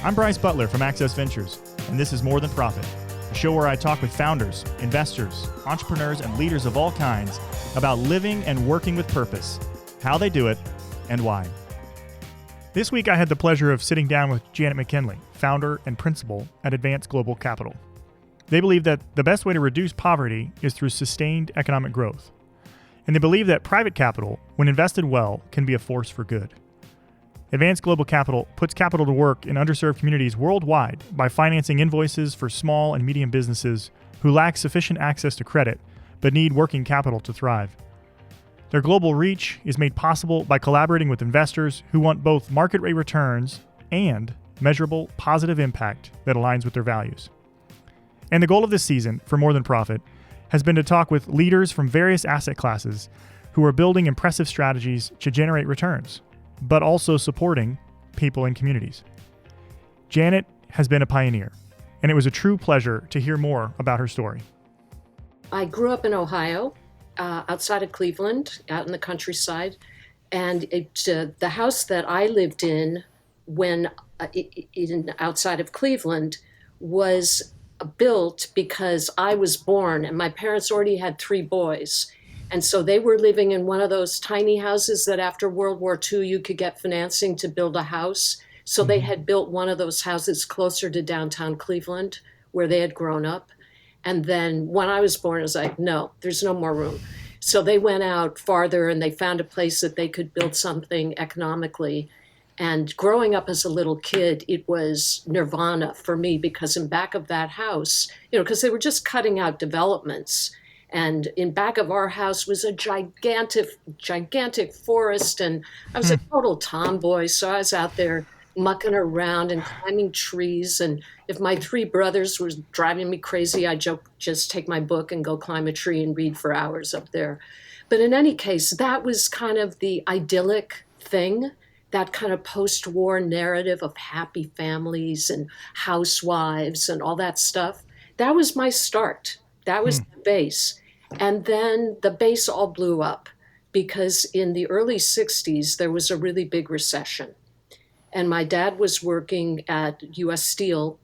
I'm Bryce Butler from Access Ventures, and this is More Than Profit, a show where I talk with founders, investors, entrepreneurs, and leaders of all kinds about living and working with purpose, how they do it, and why. This week I had the pleasure of sitting down with Janet McKinley, founder and principal at Advanced Global Capital. They believe that the best way to reduce poverty is through sustained economic growth. And they believe that private capital, when invested well, can be a force for good. Advanced Global Capital puts capital to work in underserved communities worldwide by financing invoices for small and medium businesses who lack sufficient access to credit but need working capital to thrive. Their global reach is made possible by collaborating with investors who want both market rate returns and measurable positive impact that aligns with their values. And the goal of this season for More Than Profit has been to talk with leaders from various asset classes who are building impressive strategies to generate returns, but also supporting people and communities. Janet has been a pioneer, and it was a true pleasure to hear more about her story. I grew up in Ohio, outside of Cleveland, out in the countryside, and the house that I lived in outside of Cleveland was built because I was born, and my parents already had 3 boys. And so they were living in one of those tiny houses that after World War II, you could get financing to build a house. So they had built one of those houses closer to downtown Cleveland where they had grown up. And then when I was born, I was like, no, there's no more room. So they went out farther and they found a place that they could build something economically. And growing up as a little kid, it was nirvana for me because in back of that house, because they were just cutting out developments. And in back of our house was a gigantic forest. And I was a total tomboy. So I was out there mucking around and climbing trees. And if my 3 brothers were driving me crazy, I'd just take my book and go climb a tree and read for hours up there. But in any case, that was kind of the idyllic thing, that kind of post-war narrative of happy families and housewives and all that stuff. That was my start. That was the base. And then the base all blew up because in the early 60s, there was a really big recession. And my dad was working at U.S. Steel,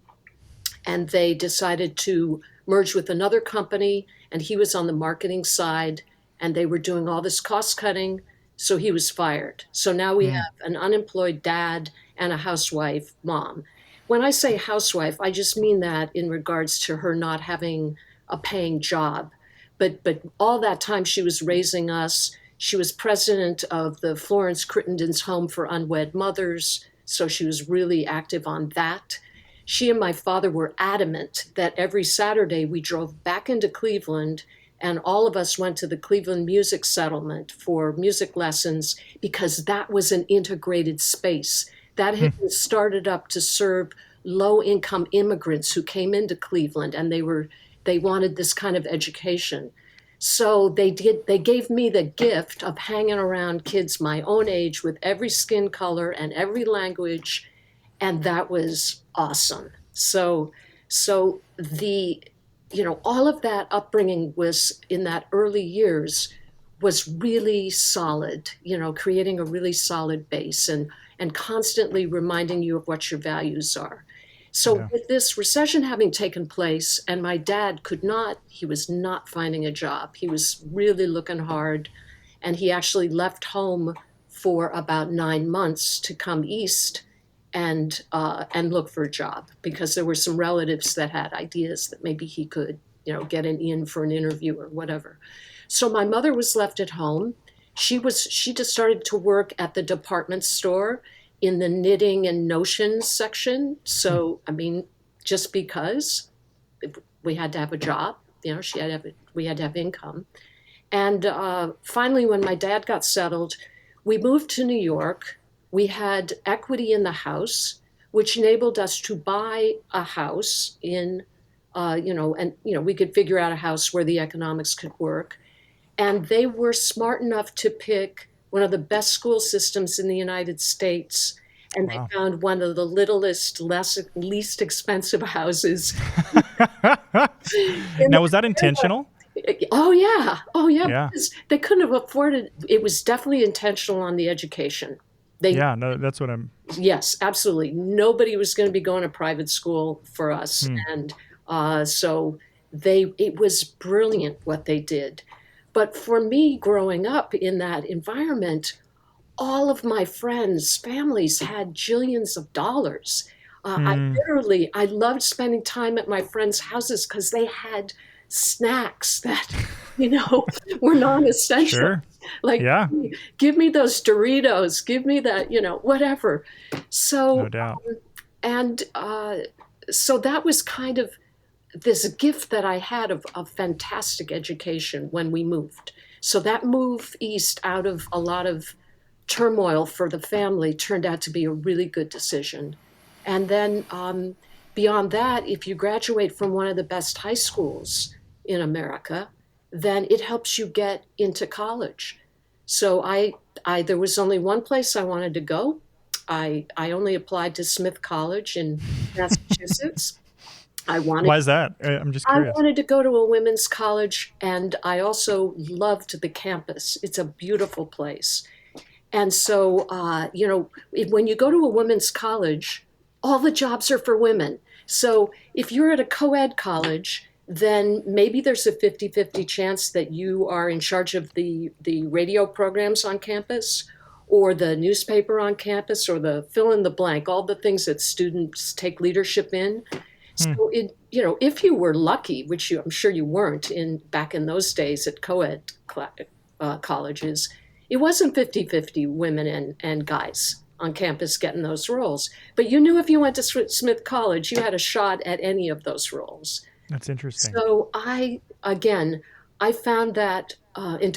and they decided to merge with another company, and he was on the marketing side, and they were doing all this cost cutting, so he was fired. So now we have an unemployed dad and a housewife mom. When I say housewife, I just mean that in regards to her not having a paying job. But all that time she was raising us. She was president of the Florence Crittenden's Home for Unwed Mothers, so she was really active on that. She and my father were adamant that every Saturday we drove back into Cleveland and all of us went to the Cleveland Music Settlement for music lessons because that was an integrated space. That had been started up to serve low-income immigrants who came into Cleveland, and they wanted this kind of education. So they gave me the gift of hanging around kids my own age with every skin color and every language, and that was awesome. So the, all of that upbringing was in that early years was really solid, creating a really solid base and constantly reminding you of what your values are. So with this recession having taken place, and my dad he was not finding a job. He was really looking hard, and he actually left home for about 9 months to come east and look for a job because there were some relatives that had ideas that maybe he could, get in for an interview or whatever. So my mother was left at home. She just started to work at the department store in the knitting and notions section. So, just because we had to have a job, we had to have income. And finally, when my dad got settled, we moved to New York. We had equity in the house, which enabled us to buy a house we could figure out a house where the economics could work. And they were smart enough to pick one of the best school systems in the United States. And they found one of the least expensive houses. Now, was that intentional? Oh, yeah. Because they couldn't have afforded. It was definitely intentional on the education. They Yeah, no, that's what I'm. Yes, absolutely. Nobody was going to be going to private school for us, Hmm. and so it was brilliant what they did. But for me, growing up in that environment, all of my friends' families had jillions of dollars. Hmm. I loved spending time at my friends' houses because they had snacks that, you know, were non-essential. Sure. Like, Yeah, give me those Doritos, give me that, whatever. no So, doubt. and so that was kind of this gift that I had of fantastic education when we moved. So that move east out of a lot of turmoil for the family turned out to be a really good decision. And then beyond that, if you graduate from one of the best high schools in America, then it helps you get into college. So there was only one place I wanted to go. I only applied to Smith College in Massachusetts. I wanted Why is that? I'm just I curious. wanted to go to a women's college, and I also loved the campus. It's a beautiful place. And so, when you go to a women's college, all the jobs are for women. So if you're at a co-ed college, then maybe there's a 50-50 chance that you are in charge of the radio programs on campus or the newspaper on campus or the fill in the blank, all the things that students take leadership in. Hmm. So if you were lucky, which I'm sure you weren't back in those days at co-ed colleges, it wasn't 50-50 women and guys on campus getting those roles. But you knew if you went to Smith College, you had a shot at any of those roles. That's interesting. So I found that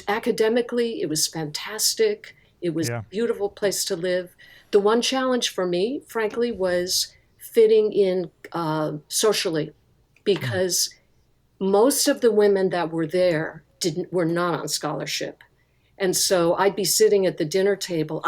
academically, it was fantastic. It was Yeah. a beautiful place to live. The one challenge for me, frankly, was fitting in socially, Hmm. because most of the women that were there were not on scholarship. And so I'd be sitting at the dinner table.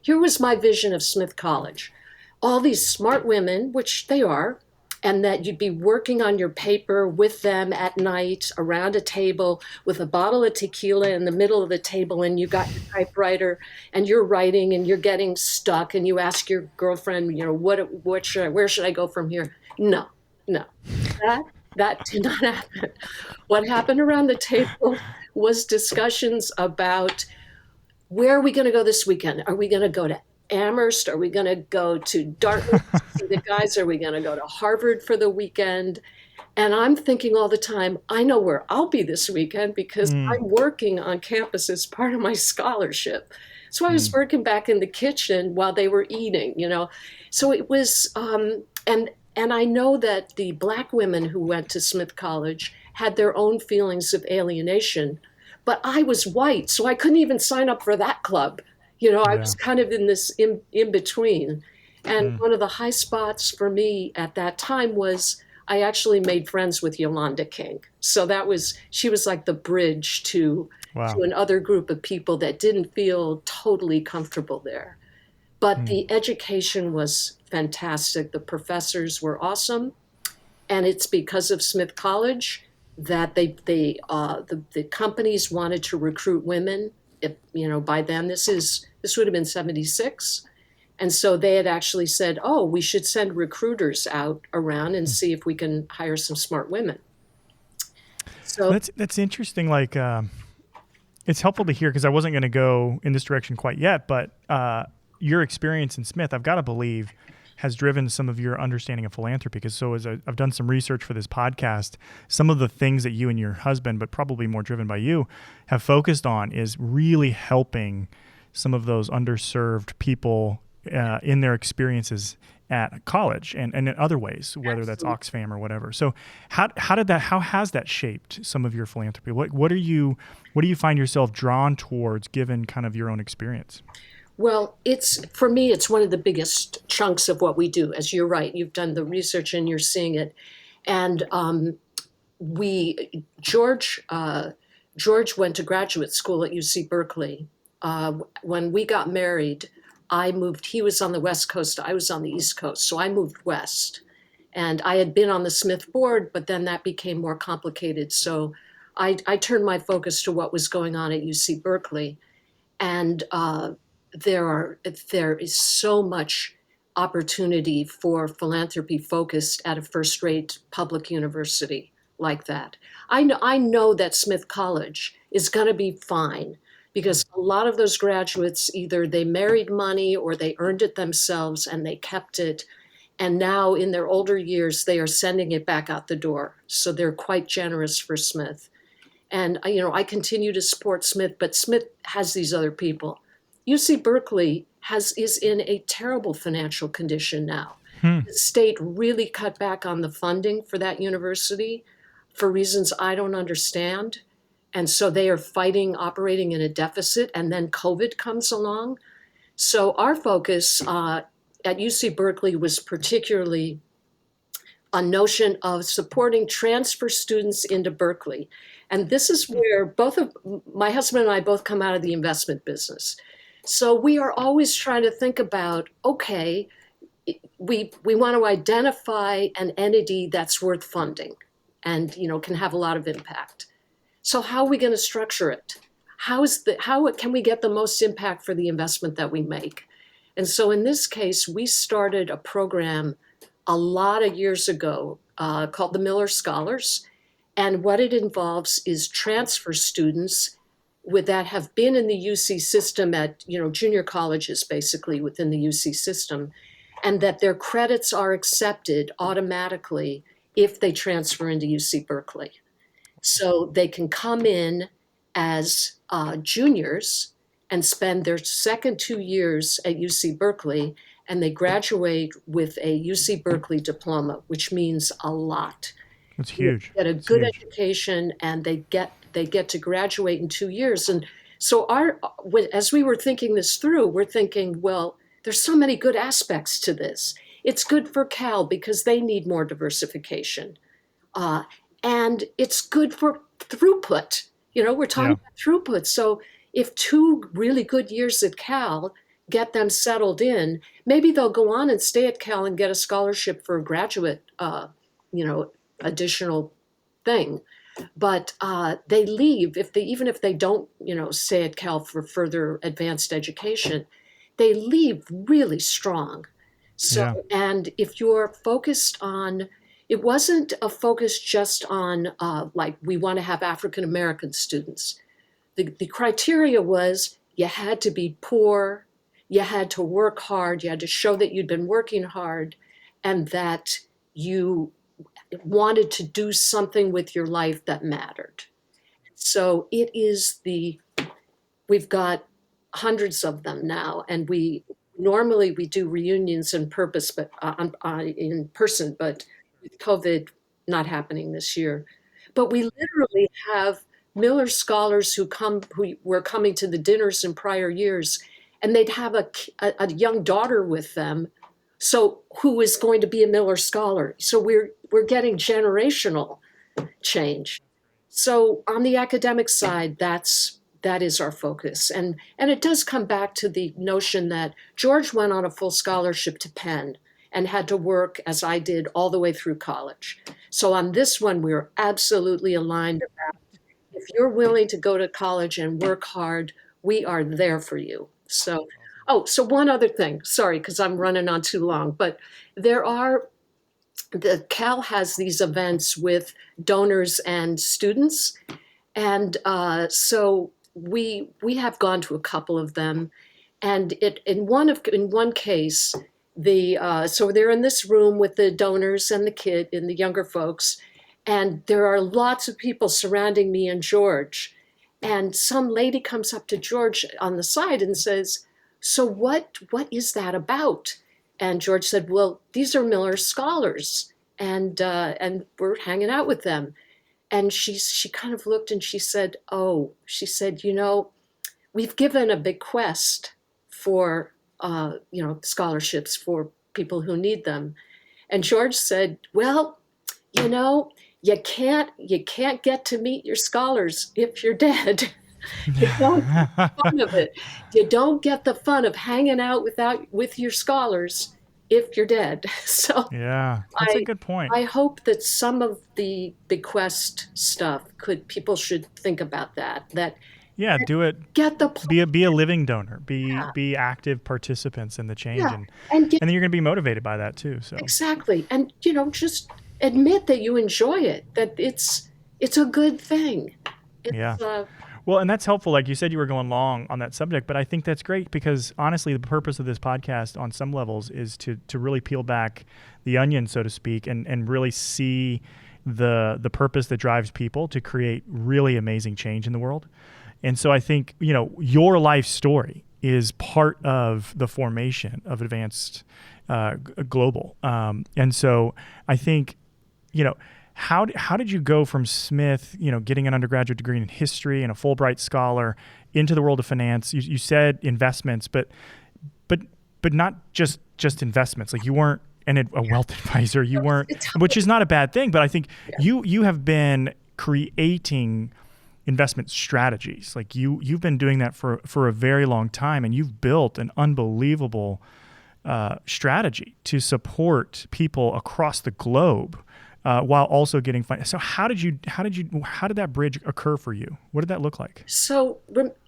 Here was my vision of Smith College. All these smart women, which they are, and that you'd be working on your paper with them at night around a table with a bottle of tequila in the middle of the table, and you got your typewriter and you're writing and you're getting stuck, and you ask your girlfriend, where should I go from here? No, no, that that did not happen. What happened around the table was discussions about, where are we going to go this weekend? Are we going to go to Amherst? Are we going to go to Dartmouth to see the guys? Are we going to go to Harvard for the weekend? And I'm thinking all the time, I know where I'll be this weekend because Hmm. I'm working on campus as part of my scholarship. So I Hmm. was working back in the kitchen while they were eating. So it was, and I know that the Black women who went to Smith College had their own feelings of alienation, but I was white, so I couldn't even sign up for that club. I Yeah. was kind of in this in between. And Hmm. one of the high spots for me at that time was I actually made friends with Yolanda King. So she was like the bridge to Wow. an other group of people that didn't feel totally comfortable there. But Hmm. the education was fantastic. The professors were awesome, and it's because of Smith College that the companies wanted to recruit women. By then this would have been 76, and so they had actually said, "Oh, we should send recruiters out around and Hmm. see if we can hire some smart women." So That's interesting. Like, it's helpful to hear because I wasn't going to go in this direction quite yet, but your experience in Smith, I've got to believe, has driven some of your understanding of philanthropy. Because so as I've done some research for this podcast, some of the things that you and your husband, but probably more driven by you, have focused on is really helping some of those underserved people in their experiences at college and in other ways, whether that's absolutely. Oxfam or whatever. So how has that shaped some of your philanthropy? What do you find yourself drawn towards given kind of your own experience? Well, for me, it's one of the biggest chunks of what we do. As you're right, you've done the research and you're seeing it. And we George went to graduate school at UC Berkeley. When we got married, I moved. He was on the West Coast. I was on the East Coast, so I moved west. And I had been on the Smith board, but then that became more complicated. So I turned my focus to what was going on at UC Berkeley. And there is so much opportunity for philanthropy focused at a first-rate public university like that. I know that Smith College is going to be fine because a lot of those graduates either they married money or they earned it themselves and they kept it, and now in their older years they are sending it back out the door. So they're quite generous for Smith. And I continue to support Smith, but Smith has these other people. UC Berkeley is in a terrible financial condition now. Hmm. The state really cut back on the funding for that university for reasons I don't understand. And so they are fighting operating in a deficit, and then COVID comes along. So our focus at UC Berkeley was particularly a notion of supporting transfer students into Berkeley. And this is where both of my husband and I both come out of the investment business. So we are always trying to think about, okay, we want to identify an entity that's worth funding and can have a lot of impact. So how are we going to structure it? How can we get the most impact for the investment that we make? And so in this case, we started a program a lot of years ago called the Miller Scholars. And what it involves is transfer students that have been in the UC system at junior colleges, basically within the UC system, and that their credits are accepted automatically if they transfer into UC Berkeley. So they can come in as juniors and spend their second 2 years at UC Berkeley, and they graduate with a UC Berkeley diploma, which means a lot. That's huge. They get a good education, and they get to graduate in 2 years. And so as we were thinking this through, we're thinking, well, there's so many good aspects to this. It's good for Cal because they need more diversification. And it's good for throughput. We're talking about throughput. So if 2 really good years at Cal get them settled in, maybe they'll go on and stay at Cal and get a scholarship for a graduate, additional thing. But they leave even if they don't, stay at Cal for further advanced education, they leave really strong. So, and if you're focused on, it wasn't a focus just on we want to have African American students. The criteria was you had to be poor, you had to work hard, you had to show that you'd been working hard, and that you wanted to do something with your life that mattered. So we've got hundreds of them now, and normally we do reunions in person, but with COVID not happening this year. But we literally have Miller scholars who were coming to the dinners in prior years, and they'd have a young daughter with them, so who is going to be a Miller scholar. So we're getting generational change. So on the academic side, that is our focus. And it does come back to the notion that George went on a full scholarship to Penn and had to work, as I did, all the way through college. So on this one, we're absolutely aligned about, if you're willing to go to college and work hard, we are there for you. So one other thing, sorry, because I'm running on too long, but the Cal has these events with donors and students. And so we have gone to a couple of them. And in one case, so they're in this room with the donors and the kid and the younger folks, and there are lots of people surrounding me and George. And some lady comes up to George on the side and says, "So what is that about?" And George said, "Well, these are Miller scholars, and we're hanging out with them." And she kind of looked and she said, "We've given a bequest for scholarships for people who need them." And George said, "Well, you can't get to meet your scholars if you're dead." You don't get the fun of it. You don't get the fun of hanging out with your scholars if you're dead. So yeah, that's a good point. I hope that some of the bequest stuff people should think about that Yeah, do it. Get the Be a living donor. yeah, Be active participants in the change, yeah, and and get then you're going to be motivated by that too. So exactly, and just admit that you enjoy it, that it's a good thing. yeah. It's Well, and that's helpful. Like you said, you were going long on that subject, but I think that's great because honestly, the purpose of this podcast on some levels is to really peel back the onion, so to speak, and really see the purpose that drives people to create really amazing change in the world. And so I think, your life story is part of the formation of Advanced Global. And so I think, how did you go from Smith, getting an undergraduate degree in history and a Fulbright scholar into the world of finance? You said investments, but not just investments. Like you weren't a wealth advisor. You weren't, which is not a bad thing. But I think you have been creating investment strategies. Like you've been doing that for a very long time, and you've built an unbelievable strategy to support people across the globe. While also getting finance. So how did that bridge occur for you? What did that look like? so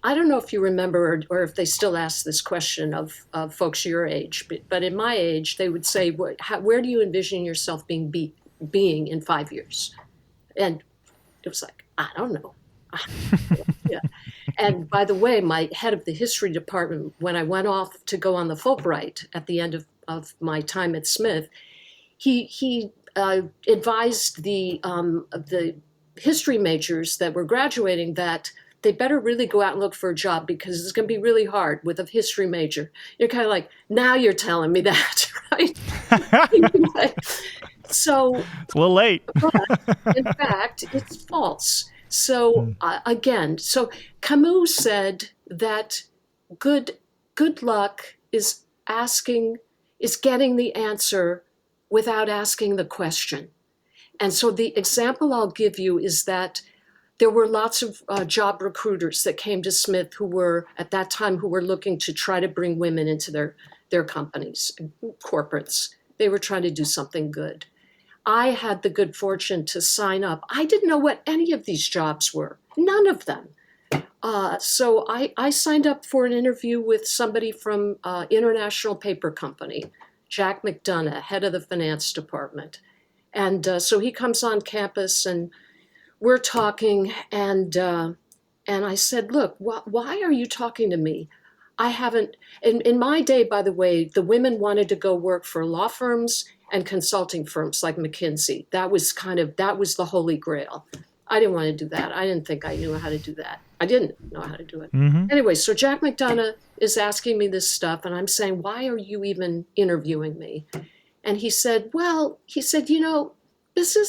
I don't know if you remember or if they still ask this question of folks your age, but in my age, they would say, where do you envision yourself being in 5 years? And it was like, I don't know. Yeah. And by the way, my head of the history department, when I went off to go on the Fulbright at the end of my time at Smith, he advised the history majors that were graduating that they better really go out and look for a job because it's going to be really hard with a history major. You're kind of like, now you're telling me that, right? So it's a little late. but in fact, it's false. So again, so Camus said that good luck is getting the answer without asking the question. And so the example I'll give you is that there were lots of job recruiters that came to Smith who were looking to try to bring women into their companies, corporates. They were trying to do something good. I had the good fortune to sign up. I didn't know what any of these jobs were, none of them. So I signed up for an interview with somebody from International Paper Company, Jack McDonough, head of the finance department. And so he comes on campus and we're talking, and I said, look, why are you talking to me? I haven't, in my day, by the way, the women wanted to go work for law firms and consulting firms like McKinsey. That was the holy grail. I didn't want to do that. I didn't think I knew how to do that. I didn't know how to do it. Mm-hmm. Anyway, so Jack McDonough is asking me this stuff, and I'm saying, why are you even interviewing me? And he said, business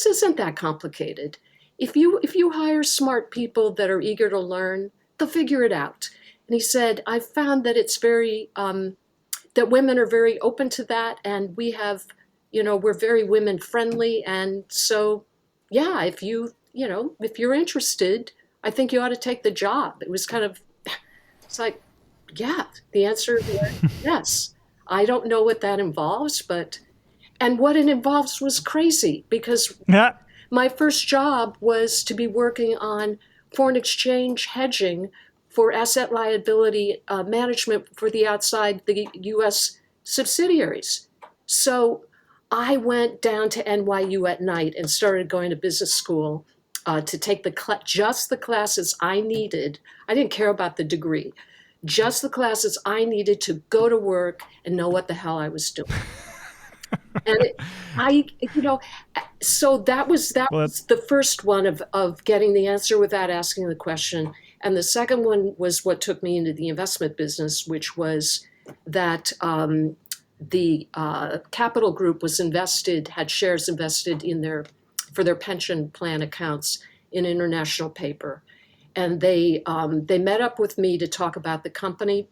isn't that complicated. If you hire smart people that are eager to learn, they'll figure it out. And he said, I've found that it's very, that women are very open to that, and we have, we're very women friendly. And so, yeah, if you're interested, I think you ought to take the job. It was it's like, yeah, the answer is yes. I don't know what that involves, and what it involves was crazy because my first job was to be working on foreign exchange hedging for asset liability management for the outside the U.S. subsidiaries. So I went down to NYU at night and started going to business school to take just the classes I needed. I didn't care about the degree, just the classes I needed to go to work and know what the hell I was doing. And so that was the first one of getting the answer without asking the question. And the second one was what took me into the investment business, which was that the Capital Group had shares invested for their pension plan accounts in International Paper. And they met up with me to talk about the company.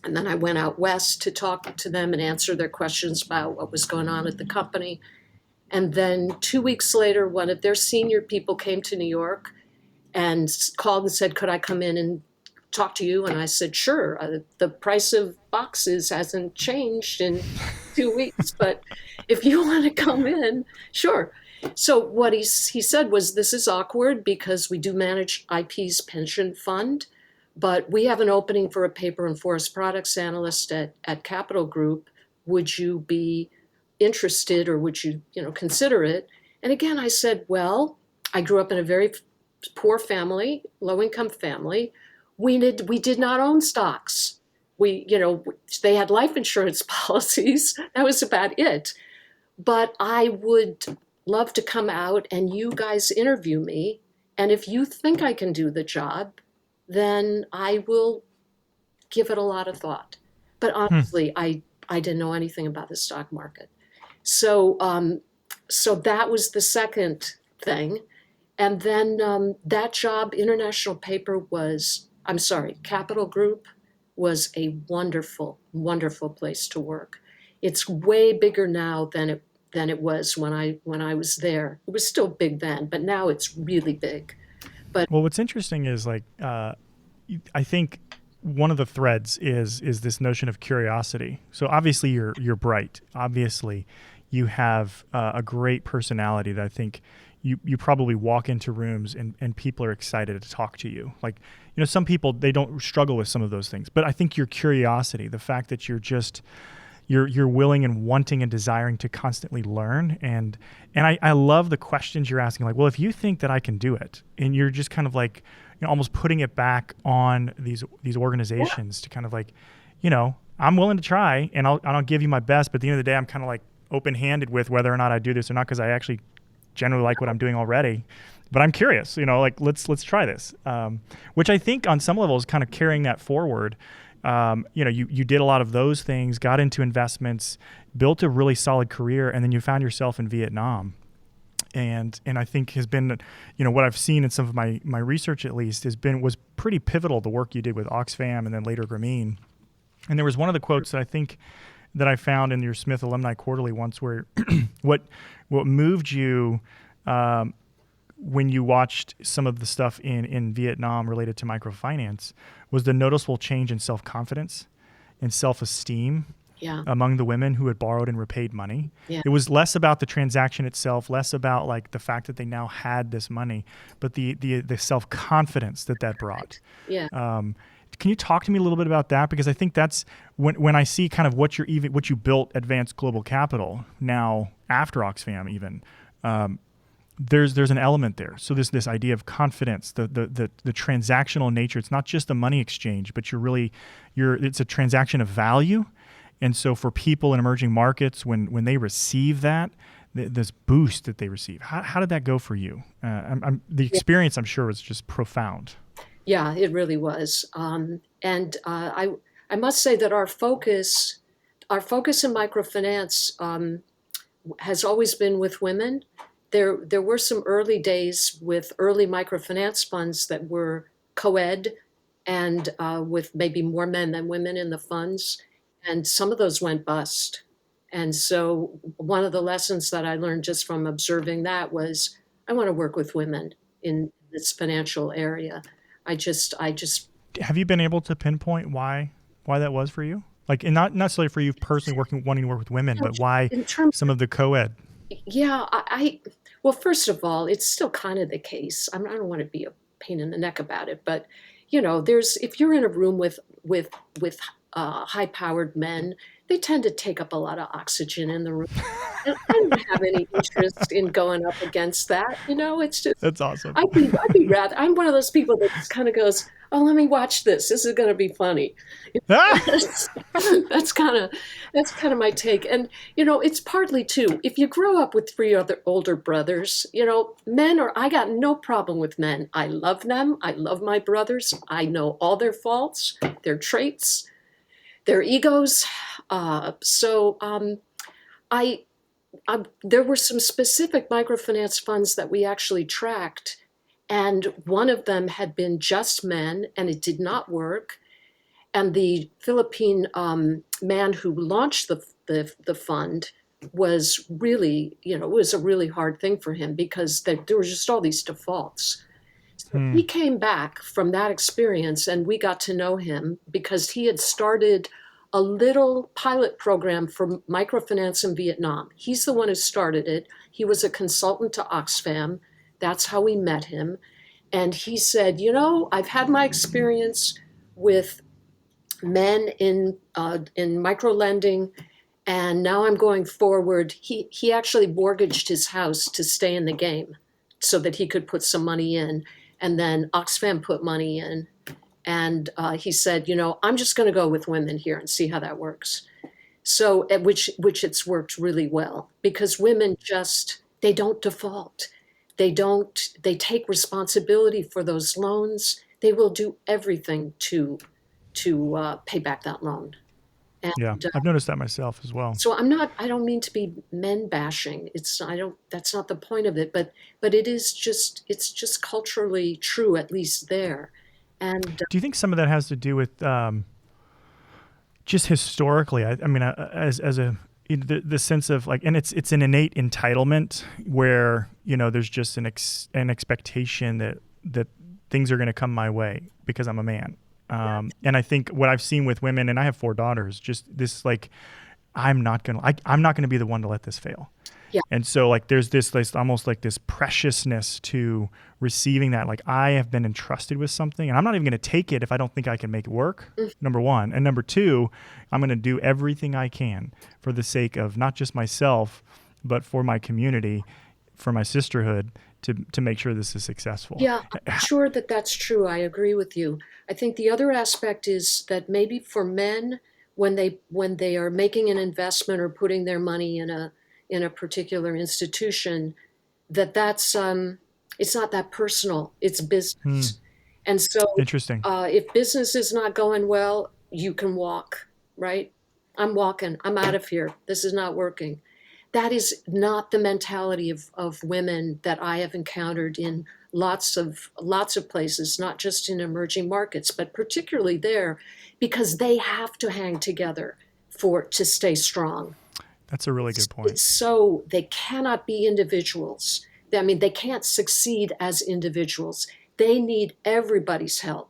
And then I went out west to talk to them and answer their questions about what was going on at the company. And then 2 weeks later, one of their senior people came to New York and called and said, could I come in and talk to you? And I said, sure. The price of boxes hasn't changed in 2 weeks, but if you want to come in, sure. So what he said was, this is awkward because we do manage IP's pension fund, but we have an opening for a paper and forest products analyst at Capital Group. Would you be interested, or would you, consider it? And again, I said, well, I grew up in a very poor family, low income family. We did not own stocks. They had life insurance policies. That was about it. But I would love to come out and you guys interview me. And if you think I can do the job, then I will give it a lot of thought. But honestly, I didn't know anything about the stock market. So that was the second thing. And then that job, International Paper Capital Group was a wonderful, wonderful place to work. It's way bigger now than it was when I was there. It was still big then, but now it's really big. But well, what's interesting is I think one of the threads is this notion of curiosity. So obviously you're bright. Obviously you have a great personality that I think you probably walk into rooms and people are excited to talk to you. Like, some people, they don't struggle with some of those things, but I think your curiosity, the fact that you're willing and wanting and desiring to constantly learn. And I love the questions you're asking, like, well, if you think that I can do it, and you're just kind of like, almost putting it back on these organizations to kind of like, I'm willing to try and I'll give you my best. But at the end of the day, I'm kind of like open-handed with whether or not I do this or not, because I actually generally like what I'm doing already. But I'm curious, like let's try this, which I think on some level is kind of carrying that forward. You did a lot of those things, got into investments, built a really solid career, and then you found yourself in Vietnam. And I think has been, what I've seen in some of my research at least was pretty pivotal, the work you did with Oxfam and then later Grameen. And there was one of the quotes that I think that I found in your Smith Alumni Quarterly once, where what moved you when you watched some of the stuff in Vietnam related to microfinance was the noticeable change in self-confidence and self-esteem among the women who had borrowed and repaid money. Yeah. It was less about the transaction itself, less about like the fact that they now had this money, but the self-confidence that brought. Yeah. Can you talk to me a little bit about that? Because I think that's when I see kind of what you built Advanced Global Capital now after Oxfam even. There's an element there. So this idea of confidence, the transactional nature. It's not just a money exchange, but it's a transaction of value. And so for people in emerging markets, when they receive that, this boost that they receive, how did that go for you? The experience, I'm sure, was just profound. Yeah, it really was. I must say that our focus in microfinance has always been with women. There were some early days with early microfinance funds that were co-ed and with maybe more men than women in the funds. And some of those went bust. And so one of the lessons that I learned just from observing that was I want to work with women in this financial area. I just have you been able to pinpoint why that was for you? Like, and not necessarily for you personally wanting to work with women, but why some of the co-ed? Yeah, well, first of all, it's still kind of the case. I don't want to be a pain in the neck about it, but if you're in a room with high-powered men, they tend to take up a lot of oxygen in the room. And I don't have any interest in going up against that. It's just that's awesome. I'm one of those people that just kind of goes, "Oh, let me watch this. This is going to be funny." That's kind of my take. And it's partly too. If you grow up with three other older brothers, I got no problem with men. I love them. I love my brothers. I know all their faults, their traits, their egos. There were some specific microfinance funds that we actually tracked, and one of them had been just men, and it did not work. And the Philippine man who launched the fund was really, it was a really hard thing for him because there were just all these defaults. So he came back from that experience, and we got to know him because he had started a little pilot program for microfinance in Vietnam. He's the one who started it. He was a consultant to Oxfam. That's how we met him. And he said, I've had my experience with men in micro lending, and now I'm going forward. He actually mortgaged his house to stay in the game, so that he could put some money in, and then Oxfam put money in, and he said, I'm just going to go with women here and see how that works. So, which it's worked really well, because women just, they don't default. They take responsibility for those loans. They will do everything to pay back that loan. And Yeah, I've noticed that myself as well. so I don't mean to be men bashing. I don't, that's not the point of it, but it's just culturally true, at least there. And Do you think some of that has to do with just historically? I mean, as a the sense of like, and it's an innate entitlement where there's just an expectation that things are going to come my way because I'm a man. And I think what I've seen with women, and I have 4 daughters, just this like, I'm not gonna be the one to let this fail. Yeah. And so like there's this almost like this preciousness to receiving that. Like, I have been entrusted with something, and I'm not even gonna take it if I don't think I can make it work. Number one. And number two, I'm gonna do everything I can for the sake of not just myself, but for my community, for my sisterhood, to make sure this is successful. Yeah, I'm sure that that's true. I agree with you. I think the other aspect is that maybe for men, when they are making an investment or putting their money in a particular institution, that's it's not that personal. It's business. And so Interesting. if business is not going well, you can walk, right? I'm walking. I'm out of here. This is not working. That is not the mentality of women that I have encountered in lots of places, not just in emerging markets, but particularly there, because they have to hang together to stay strong. That's a really good point. So they cannot be individuals. I mean, they can't succeed as individuals. They need everybody's help.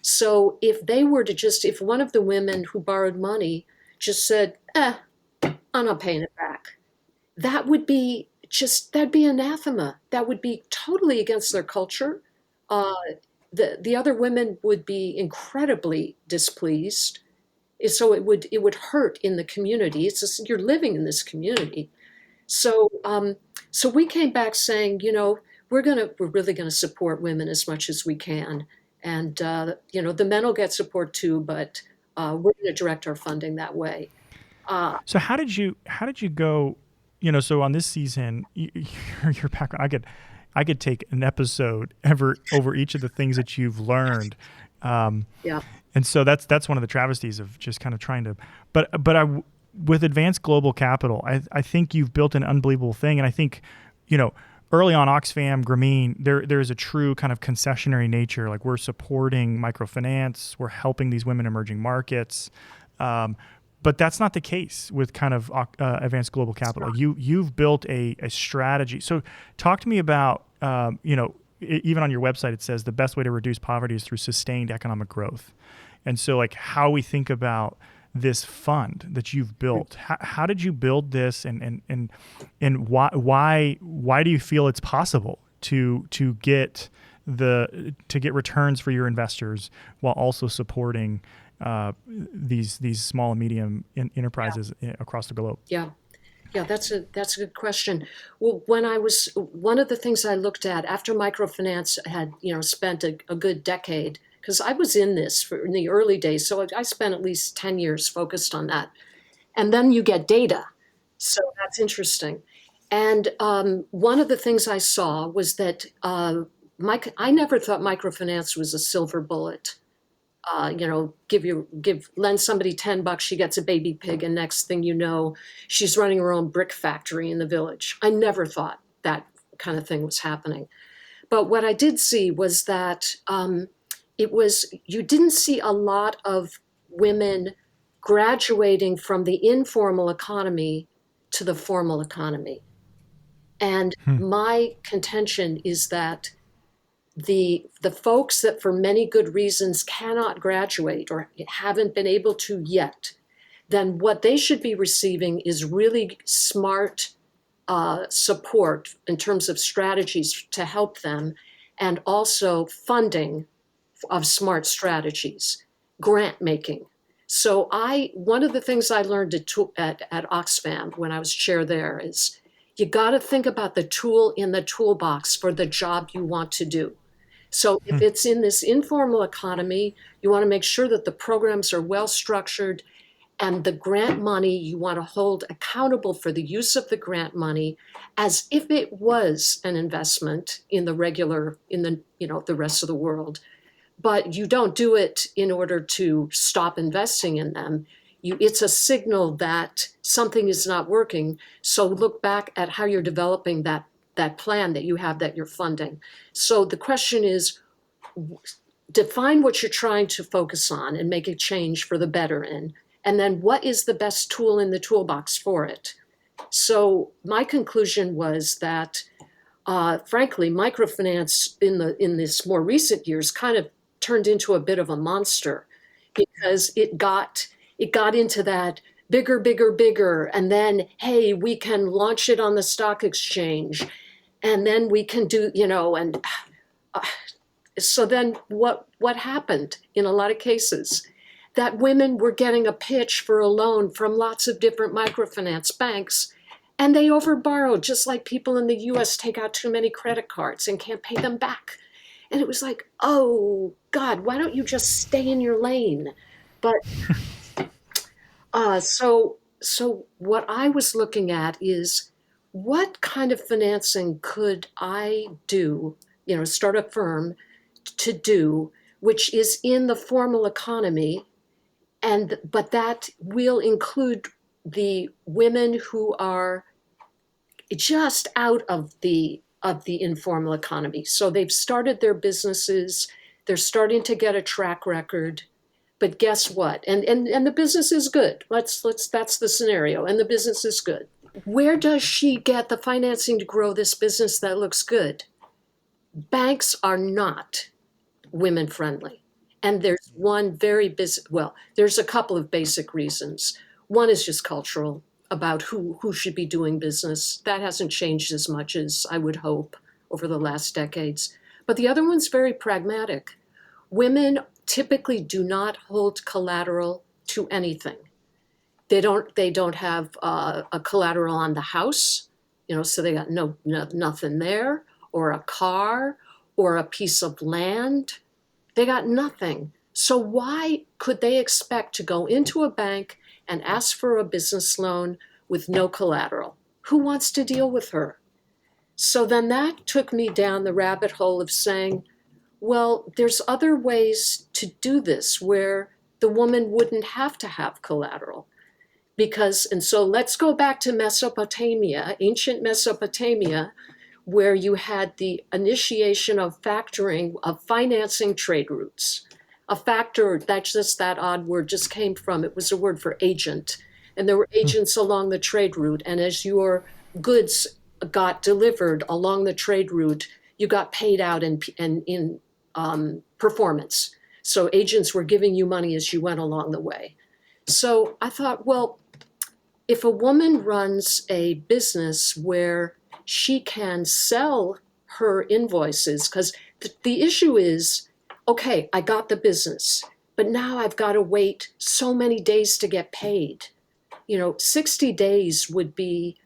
So if one of the women who borrowed money just said, I'm not paying it back, that'd be anathema. That would be totally against their culture. The other women would be incredibly displeased. So it would hurt in the community. It's just, you're living in this community. So we came back saying, we're really gonna support women as much as we can, and the men will get support too, but we're gonna direct our funding that way. So how did you go? So on this season, your background, I could take an episode over each of the things that you've learned. Yeah. And so that's one of the travesties of just kind of trying to, but with Advanced Global Capital, I think you've built an unbelievable thing. And I think, early on, Oxfam, Grameen, there is a true kind of concessionary nature. Like, we're supporting microfinance, we're helping these women emerging markets. But that's not the case with kind of Advanced Global Capital. You've built a strategy. So talk to me about, even on your website, it says the best way to reduce poverty is through sustained economic growth. And so like how we think about this fund that you've built, how did you build this, and why do you feel it's possible to get returns for your investors while also supporting these small and medium enterprises across the globe? Yeah, that's a good question. Well, one of the things I looked at after microfinance had spent a good decade, because I was in this in the early days, so I spent at least 10 years focused on that, and then you get data, so that's interesting. And one of the things I saw was that I never thought microfinance was a silver bullet. Lend somebody $10, she gets a baby pig, and next thing you know, she's running her own brick factory in the village. I never thought that kind of thing was happening. But what I did see was that you didn't see a lot of women graduating from the informal economy to the formal economy. And my contention is that the folks that for many good reasons cannot graduate or haven't been able to yet, then what they should be receiving is really smart support in terms of strategies to help them, and also funding of smart strategies. grant making. So one of the things I learned at Oxfam when I was chair there is you got to think about the tool in the toolbox for the job you want to do. So if it's in this informal economy, you want to make sure that the programs are well structured, and the grant money, you want to hold accountable for the use of the grant money as if it was an investment in the the rest of the world. But you don't do it in order to stop investing in them. It's a signal that something is not working. So look back at how you're developing that plan that you have that you're funding. So the question is, define what you're trying to focus on and make a change for the better in. And then what is the best tool in the toolbox for it? So my conclusion was that, frankly, microfinance in this more recent years kind of turned into a bit of a monster because it got into that bigger, bigger, bigger, and then hey, we can launch it on the stock exchange, and then we can do and so then what happened in a lot of cases? That women were getting a pitch for a loan from lots of different microfinance banks, and they overborrowed, just like people in the US take out too many credit cards and can't pay them back. And it was like, oh God, why don't you just stay in your lane? But so what I was looking at is what kind of financing could I do, start a firm to do, which is in the formal economy, but that will include the women who are just out of the informal economy. So they've started their businesses, they're starting to get a track record, but guess what? And the business is good. That's the scenario, and the business is good. Where does she get the financing to grow this business that looks good? Banks are not women friendly. And there's there's a couple of basic reasons. One is just cultural, about who should be doing business. That hasn't changed as much as I would hope over the last decades. But the other one's very pragmatic. Women typically do not hold collateral to anything. They don't have a collateral on the house, so they got nothing there, or a car, or a piece of land. They got nothing. So why could they expect to go into a bank and ask for a business loan with no collateral? Who wants to deal with her? So then that took me down the rabbit hole of saying, well, there's other ways to do this where the woman wouldn't have to have collateral. And so let's go back to Mesopotamia, ancient Mesopotamia, where you had the initiation of factoring, of financing trade routes. A factor, that's just that odd word, just came from, it was a word for agent. And there were agents along the trade route. And as your goods got delivered along the trade route, you got paid out in performance. So agents were giving you money as you went along the way. So I thought, well, if a woman runs a business where she can sell her invoices, because the issue is, okay, I got the business, but now I've got to wait so many days to get paid. 60 days would be,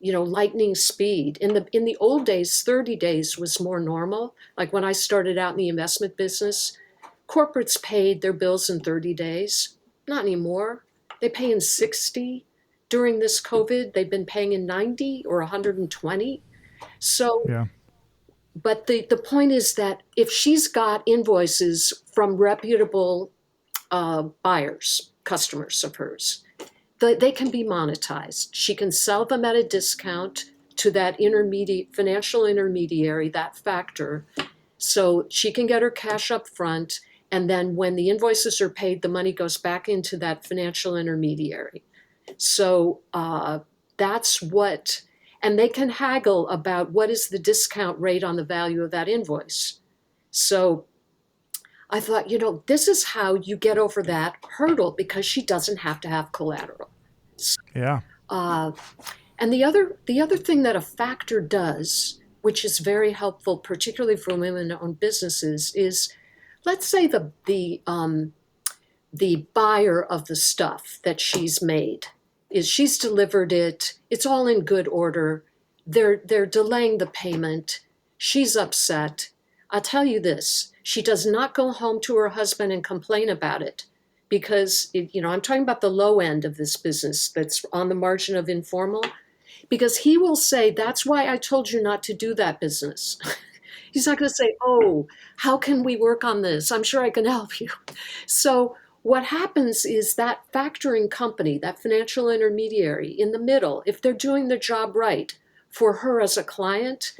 lightning speed. In the old days, 30 days was more normal. Like when I started out in the investment business, corporates paid their bills in 30 days. Not anymore. They pay in 60. During this COVID, they've been paying in 90 or 120. So, yeah. But the point is that if she's got invoices from reputable buyers, customers of hers, they can be monetized. She can sell them at a discount to that financial intermediary, that factor. So she can get her cash up front, and then when the invoices are paid, the money goes back into that financial intermediary. So that's what, and they can haggle about what is the discount rate on the value of that invoice. So I thought, this is how you get over that hurdle, because she doesn't have to have collateral. Yeah. And the other thing that a factor does, which is very helpful, particularly for women-owned businesses, is, let's say the the buyer of the stuff that she's made. Is she's delivered it, it's all in good order. They're delaying the payment. She's upset. I'll tell you this, she does not go home to her husband and complain about it because I'm talking about the low end of this business that's on the margin of informal, because he will say, that's why I told you not to do that business. He's not going to say, oh, how can we work on this? I'm sure I can help you. So what happens is that factoring company, that financial intermediary in the middle, if they're doing their job right for her as a client,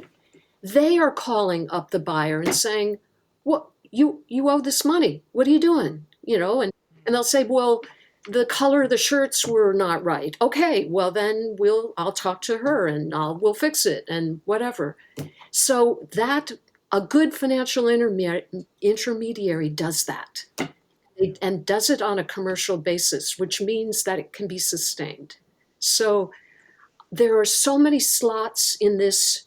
they are calling up the buyer and saying, "What you owe this money? What are you doing?" And they'll say, "Well, the color of the shirts were not right." Okay, well then I'll talk to her and we'll fix it and whatever. So that a good financial intermediary does that and does it on a commercial basis, which means that it can be sustained. So there are so many slots in this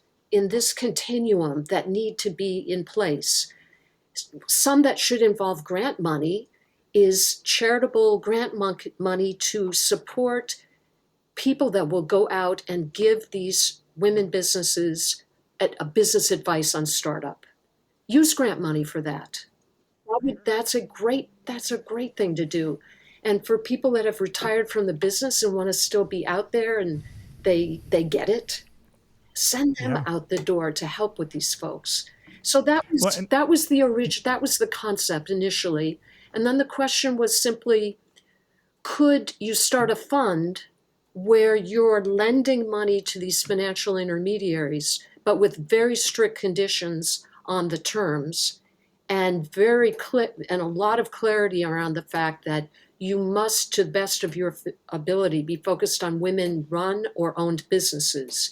continuum that need to be in place. Some that should involve grant money is charitable grant money to support people that will go out and give these women businesses a business advice on startup. Use grant money for that. That's a great thing to do. And for people that have retired from the business and want to still be out there and they get it, send them out the door to help with these folks. So that was the concept initially. And then the question was simply, could you start a fund where you're lending money to these financial intermediaries, but with very strict conditions on the terms and and a lot of clarity around the fact that you must, to the best of your ability, be focused on women-run or owned businesses.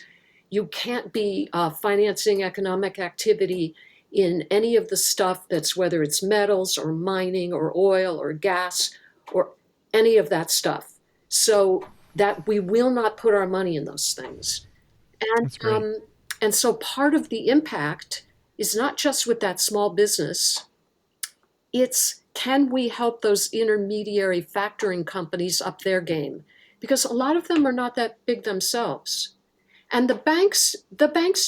You can't be financing economic activity in any of the stuff that's, whether it's metals or mining or oil or gas or any of that stuff. So that we will not put our money in those things. And so part of the impact is not just with that small business, it's can we help those intermediary factoring companies up their game? Because a lot of them are not that big themselves. And the banks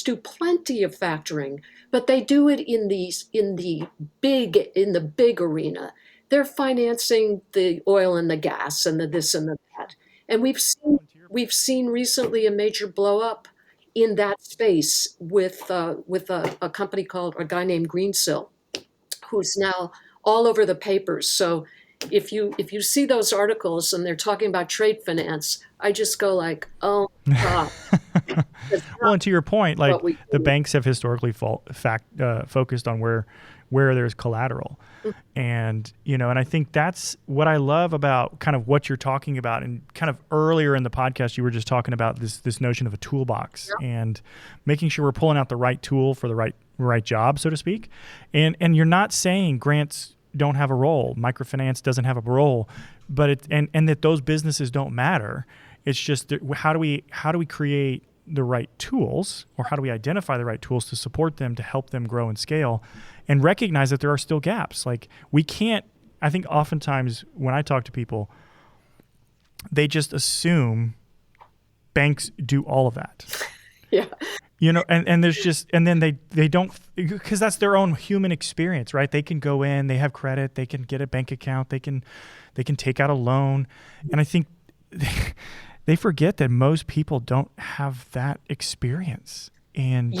do plenty of factoring, but they do it in the big arena. They're financing the oil and the gas and the this and the that. And we've seen recently a major blow up in that space with a company called a guy named Greensill, who's now all over the papers. So if you see those articles and they're talking about trade finance, I just go like, oh God. Well, and to your point, like the banks have historically focused on where there's collateral. And, and I think that's what I love about kind of what you're talking about. And kind of earlier in the podcast, you were just talking about this notion of a toolbox and making sure we're pulling out the right tool for the right job, so to speak. And you're not saying grants don't have a role, microfinance doesn't have a role, but and that those businesses don't matter. It's just how do we create the right tools, or how do we identify the right tools to support them, to help them grow and scale, and recognize that there are still gaps. Like we can't, I think oftentimes when I talk to people, they just assume banks do all of that. Yeah. And there's just, and then they don't, because that's their own human experience, right? They can go in, they have credit, they can get a bank account, they can take out a loan. And I think they forget that most people don't have that experience. And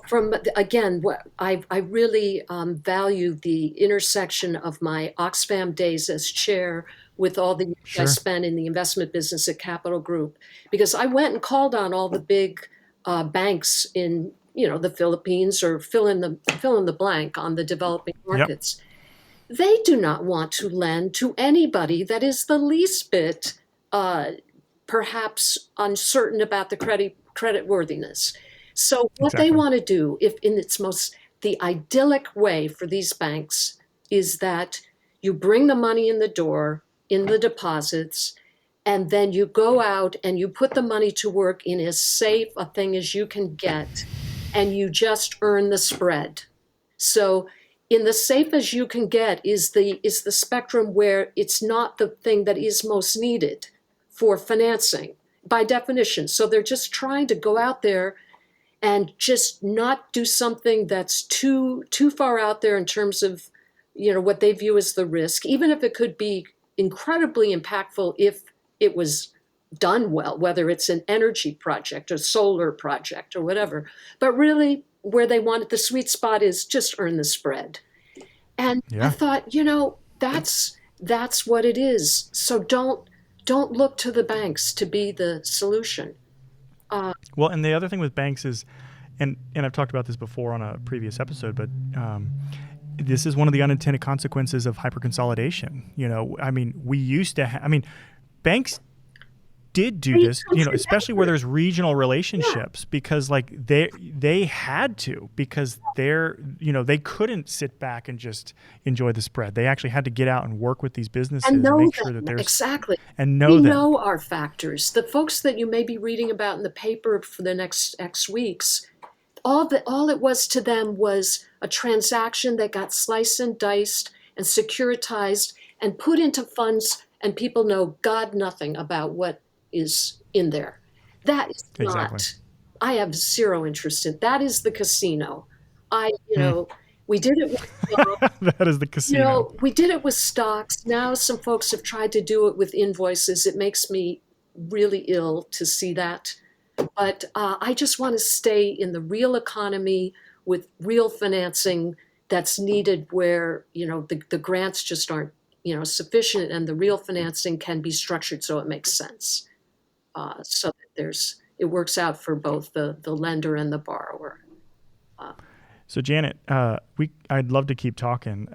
from again, what I really value the intersection of my Oxfam days as chair with all the years I spent in the investment business at Capital Group, because I went and called on all the big banks in the Philippines, or fill in the blank on the developing markets. Yep. They do not want to lend to anybody that is the least bit perhaps uncertain about the credit worthiness. So what they want to do, if in its the idyllic way for these banks, is that you bring the money in the door, in the deposits, and then you go out and you put the money to work in as safe a thing as you can get, and you just earn the spread. So in the safe as you can get is the spectrum where it's not the thing that is most needed for financing by definition. So they're just trying to go out there and just not do something that's too far out there in terms of, what they view as the risk, even if it could be incredibly impactful if it was done well, whether it's an energy project or solar project or whatever. But really, where they want it, the sweet spot is just earn the spread. And I Yeah. thought, that's what it is. So don't look to the banks to be the solution. Well, and the other thing with banks is, and I've talked about this before on a previous episode, but this is one of the unintended consequences of hyperconsolidation. We used to banks did do this, especially where there's regional relationships, because like they had to, because they couldn't sit back and just enjoy the spread. They actually had to get out and work with these businesses And know make them. sure that there's Exactly. and know We them. know our factors. The folks that you may be reading about in the paper for the next X weeks, all it was to them was a transaction that got sliced and diced and securitized and put into funds, and people know God nothing about what is in there. That is Exactly. not. I have zero interest in. That is the casino. Hmm. We did it with stocks. That is the casino. We did it with stocks. Now some folks have tried to do it with invoices. It makes me really ill to see that. But I just want to stay in the real economy with real financing that's needed, where the grants just aren't sufficient, and the real financing can be structured so it makes sense, so that it works out for both the lender and the borrower. So Janet, I'd love to keep talking,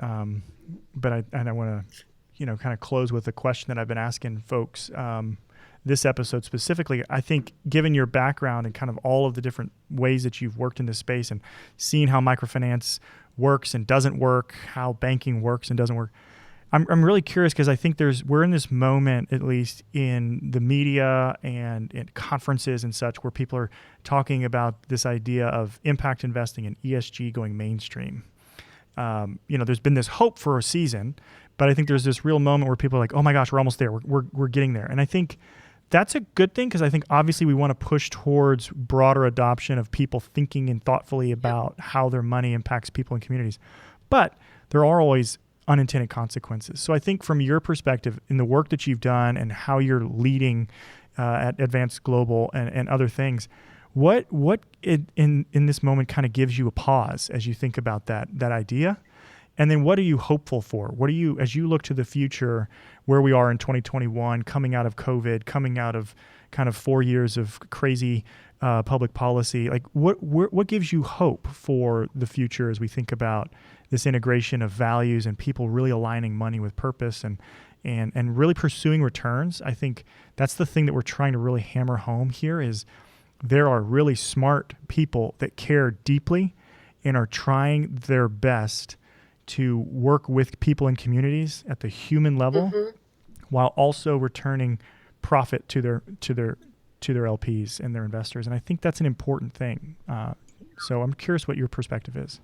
but I want to, kind of close with a question that I've been asking folks this episode specifically. I think, given your background and kind of all of the different ways that you've worked in this space and seen how microfinance works and doesn't work, how banking works and doesn't work, I'm really curious, because I think we're in this moment, at least in the media and in conferences and such, where people are talking about this idea of impact investing and ESG going mainstream. There's been this hope for a season, but I think there's this real moment where people are like, oh my gosh, we're almost there. We're getting there. And I think that's a good thing, because I think obviously we want to push towards broader adoption of people thinking and thoughtfully about how their money impacts people and communities. But there are always unintended consequences. So I think, from your perspective, in the work that you've done and how you're leading at Advanced Global and other things, what in this moment kind of gives you a pause as you think about that idea? And then what are you hopeful for? What are you, as you look to the future, where we are in 2021, coming out of COVID, coming out of kind of 4 years of crazy public policy, like what gives you hope for the future as we think about this integration of values and people really aligning money with purpose and really pursuing returns? I think that's the thing that we're trying to really hammer home here, is there are really smart people that care deeply and are trying their best to work with people in communities at the human level, Mm-hmm. while also returning profit to their LPs and their investors. And I think that's an important thing. So I'm curious what your perspective is.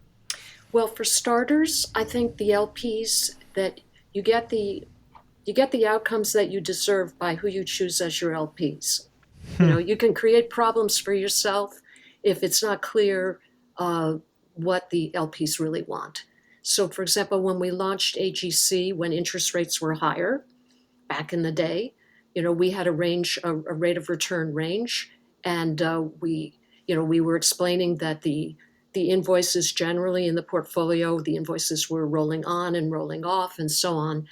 Well, for starters, I think the LPs, that you get the outcomes that you deserve by who you choose as your LPs. You can create problems for yourself if it's not clear what the LPs really want. So, for example, when we launched AGC, when interest rates were higher back in the day, we had a rate of return range, and we were explaining that the invoices generally in the portfolio, the invoices were rolling on and rolling off and so on.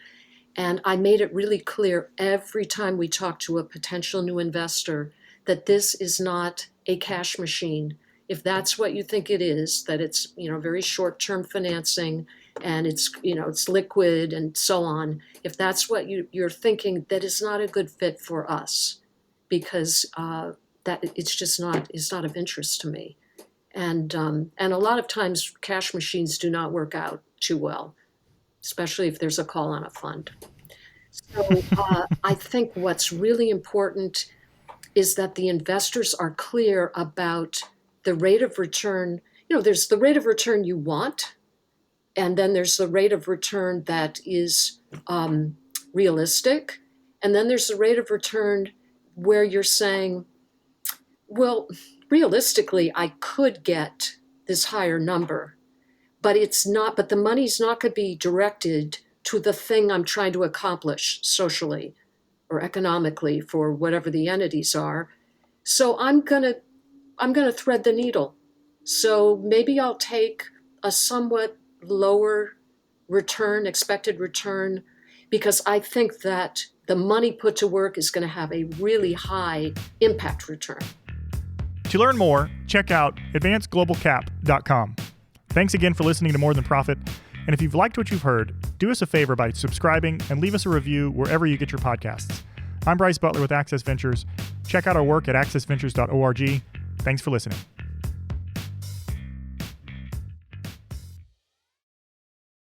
And I made it really clear every time we talked to a potential new investor that this is not a cash machine. If that's what you think it is, that it's, very short-term financing and it's liquid and so on. If that's what you're thinking, that is not a good fit for us, because that it's not of interest to me. And a lot of times cash machines do not work out too well, especially if there's a call on a fund. So I think what's really important is that the investors are clear about the rate of return. There's the rate of return you want, And then there's the rate of return that is realistic. And then there's the rate of return where you're saying, well, realistically, I could get this higher number, but but the money's not going to be directed to the thing I'm trying to accomplish socially or economically for whatever the entities are. So I'm going to thread the needle. So maybe I'll take a somewhat lower expected return, because I think that the money put to work is going to have a really high impact return. To learn more, check out advancedglobalcap.com. Thanks again for listening to More Than Profit. And if you've liked what you've heard, do us a favor by subscribing and leave us a review wherever you get your podcasts. I'm Bryce Butler with Access Ventures. Check out our work at accessventures.org. Thanks for listening.